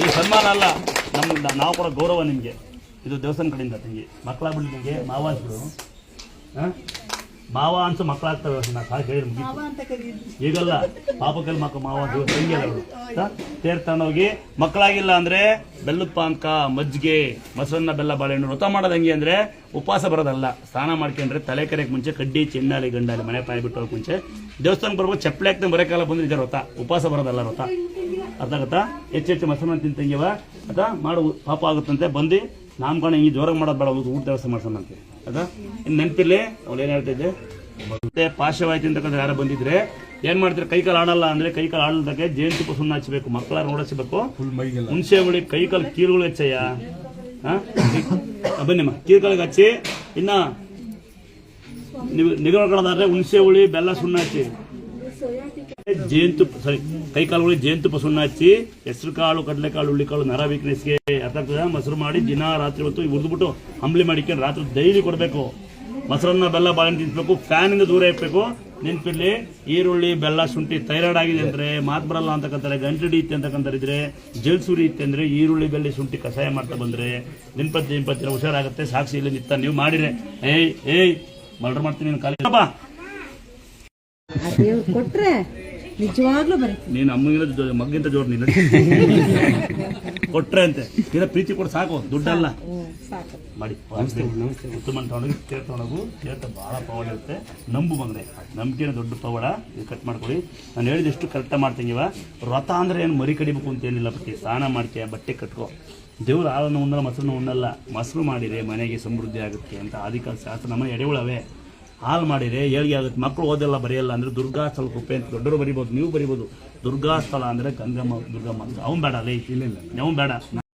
ಈ ಸನ್ಮಾನ ಅಲ್ಲ, ನಮ್ಮ ನಾವು ಕೊಡೋ ಗೌರವ ನಿಮಗೆ. ಇದು ದೇವಸ್ಥಾನ ಕಡೆಯಿಂದ ತಂಗಿ ಮಕ್ಕಳಾಗ್ಬಿಟ್ಟು ನಿಮಗೆ ಮಾವ ಅನ್ಸ್ಬಿಡು. ಹಾಂ, ಮಾವ ಅನ್ಸು ಮಕ್ಕಳಾಗ್ತವೆ. ನಾನು ಸಾಕು ಹೇಳಿ ಮುಗಿತು. ಈಗಲ್ಲ ಪಾಪಕಲ್ಲಿ ಮಕ್ಕಳು ಮಾವ ತಂಗಿ ಅಲ್ಲ ಅವರು. ತೇರ್ ತಗೊಂಡೋಗಿ ಮಕ್ಕಳಾಗಿಲ್ಲ ಅಂದರೆ ಬೆಲ್ಲದ ಪಾನಕ, ಮಜ್ಜಿಗೆ, ಮೊಸರನ್ನ, ಬೆಲ್ಲ, ಬಾಳೆಹಣ್ಣು. ವ್ರತ ಮಾಡೋದು ಹೆಂಗೆ ಅಂದರೆ ಉಪವಾಸ ಬರೋದಲ್ಲ. ಸ್ನಾನ ಮಾಡ್ಕೊಂಡ್ರೆ ತಲೆ ಕರೆಯಕ್ಕೆ ಮುಂಚೆ ಕಡ್ಡಿ, ಚೆಂಡಾಲಿ, ಗಂಡಾಲಿ ಮನೆ ಪಾಯಿ ಬಿಟ್ಟು ಹೋಗಕ್ಕೆ ಮುಂಚೆ ದೇವಸ್ಥಾನಕ್ಕೆ ಬರ್ಬೋದು. ಚಪ್ಪಲಿ ಹಾಕ್ತಾ ಬರೋಕಾಲ ಬಂದ್ರೆ ಇದೆ ವ್ರತ. ಉಪವಾಸ ಬರೋದಲ್ಲ ವ್ರತ. ಅರ್ಥ ಆಗುತ್ತಾ? ಹೆಚ್ಚೆಚ್ಚು ಮೊಸರನ್ನ ತಿಂತಂಗಿವ ಅದ ಮಾಡು ಪಾಪ ಆಗುತ್ತಂತೆ. ಬಂದು ನಾಮಕರಣ ಹಿಂಗೆ ಜೋರಾಗಿ ಮಾಡೋದು ಬೇಡ, ಊಟ ದೇವಸ್ಥಾನ ಮಾಡ್ಸೋಣಂತೆ. ಅದ ಇನ್ನು ನೆನಪಿಲ್ಲಿ ಅವ್ಳು ಏನು ಹೇಳ್ತಿದ್ದೆ ಮತ್ತೆ ಪಾರ್ಶ್ವವಾಯ್ತು ಅಂತಕ್ಕಂಥ ಯಾರು ಬಂದಿದ್ರೆ ಏನು ಮಾಡ್ತಾರೆ, ಕೈಕಾಲು ಆಡಲ್ಲ ಅಂದರೆ ಕೈಕಾಲು ಆಡಲ್ದಾಗೆ ಜೇನುತುಪ್ಪ ಸುಣ್ಣ ಹಚ್ಚಬೇಕು. ಮಕ್ಕಳ ನೋಡಿಸ್ಬೇಕು. ಹುಣಸೆ ಹುಳಿ ಕೈಕಾಲು ಕೀರುಗಳು ಹೆಚ್ಚಯ್ಯ. ಹಾಂ, ಬನ್ನಿಮ್ಮ ಕೀರುಗಳಿಗೆ ಹಚ್ಚಿ. ಇನ್ನು ನೀವು ನಿಗಮಗಳಾದ್ರೆ ಹುಣಸೆ ಹುಳಿ, ಬೆಲ್ಲ, ಸುಣ್ಣ ಹಚ್ಚಿ. ಜೇನುತುಪ್ಪ ಕೈಕಾಲುಗಳಿಗೆ ಜೇನುತುಪ್ಪ ಸುಣ್ಣ ಹಚ್ಚಿ, ಹೆಸರು ಕಾಳು, ಕಡಲೆಕಾಳು, ಹುಳ್ಳಿಕಾಳು, ನರ ವೀಕ್ನೆಸ್ಗೆ ಅರ್ಥಾಗ್ತದೆ. ಮೊಸರು ಮಾಡಿ ದಿನ ರಾತ್ರಿ ಹೊತ್ತು ಹುರಿದ್ಬಿಟ್ಟು ಅಂಬ್ಲಿ ಮಾಡಿಕೊಂಡು ರಾತ್ರಿ ಡೈಲಿ ಕೊಡಬೇಕು. ಮೊಸರನ್ನ, ಬೆಲ್ಲ, ಬಾಳೆಹಣ್ಣು ತಿನ್ನಿಸ್ಬೇಕು. ಫ್ಯಾನಿಂದ ದೂರ ಇರಬೇಕು. ನೆನಪಿರ್ಲಿ, ಈರುಳ್ಳಿ, ಬೆಲ್ಲ, ಶುಂಠಿ ಥೈರಾಯ್ಡ್ ಆಗಿದೆ ಅಂದರೆ ಮಾತು ಬರಲ್ಲ ಅಂತಕ್ಕಂತಾರೆ. ಗಂಟು ಹಿಡಿಯುತ್ತೆ ಅಂತಕ್ಕಂತಾರಿದ್ರೆ, ಜಲ್ಸೂರಿ ಇತ್ತೆ ಅಂದರೆ ಈರುಳ್ಳಿ, ಬೆಳ್ಳಿ, ಶುಂಠಿ ಕಷಾಯ ಮಾಡ್ತಾ ಬಂದರೆ ನೆನಪತ್ತಿನ ಹುಷಾರಾಗುತ್ತೆ. ಸಾಕ್ಷಿ ಇಲ್ಲಿ ನಿತ್ತ ನೀವು ಮಾಡಿದ್ರೆ ಏಯ್ ಮರ್ಡರ್ ಮಾಡ್ತೀನಿ ನೀನು ಕಾಲೇಜ್ ಕೊಟ್ರೆ ನಿಜವಾಗ್ಲೂ ಬರೀ ನೀನು ಅಮ್ಮಗಿಂತ ಮಗ್ಗಿಂತ ಜೋರು ನೀನು ಕೊಟ್ರೆ ಅಂತೆ. ಇರೋ ಪ್ರೀತಿ ಕೊಡು ಸಾಕು, ದುಡ್ಡಲ್ಲ ಮಾಡಿ. ಉತ್ತಮ ತಗೊಂಡೋಗಿ ತೇರ್ ತಗೊಂಡೋಗು. ತೇರ್ತ ಭಾಳ ಪವಾಡ ಇರುತ್ತೆ. ನಂಬು ಮಗನೆ, ನಂಬಿಕೆನ ದೊಡ್ಡ ಪವಾಡ. ಇದು ಕಟ್ ಮಾಡ್ಕೊಳ್ಳಿ. ನಾನು ಹೇಳಿದಷ್ಟು ಕರೆಕ್ಟಾಗಿ ಮಾಡ್ತೀನಿವ. ವ್ರತ ಅಂದರೆ ಏನು ಮರಿ ಕಡಿಬೇಕು ಅಂತೇನಿಲ್ಲ. ಬಟ್ಟೆ ಸ್ನಾನ ಮಾಡ್ತೀಯ, ಬಟ್ಟೆ ಕಟ್ಕೋ. ದೇವ್ರು ಹಾಲನ್ನು ಉಣ್ಣಲ್ಲ, ಮೊಸರನ್ನು ಉಣ್ಣಲ್ಲ. ಮೊಸರು ಮಾಡಿದರೆ ಮನೆಗೆ ಸಮೃದ್ಧಿ ಆಗುತ್ತೆ ಅಂತ ಆದಿಕಾಲ ಶಾಸ್ತ್ರ. ನಮ್ಮನೆ ಎಡೆಗಳವೆ. ಹಾಲು ಮಾಡಿದರೆ ಏಳಿಗೆ ಆಗುತ್ತೆ. ಮಕ್ಕಳು ಓದೆಲ್ಲ ಬರೆಯಲ್ಲ ಅಂದರೆ ದುರ್ಗಾಸ್ಥಳ ಕುಪ್ಪೆ ಅಂತ ದೊಡ್ಡವರು ಬರಿಬೋದು, ನೀವು ಬರಿಬೋದು. ದುರ್ಗಾಸ್ಥಳ ಅಂದರೆ ಗಂಗಮ್ಮ, ದುರ್ಗಮ್ಮ. ಅವ್ನು ಬೇಡ, ಲೇ ಇಲ್ಲ, ಅವ್ನು ಬೇಡ.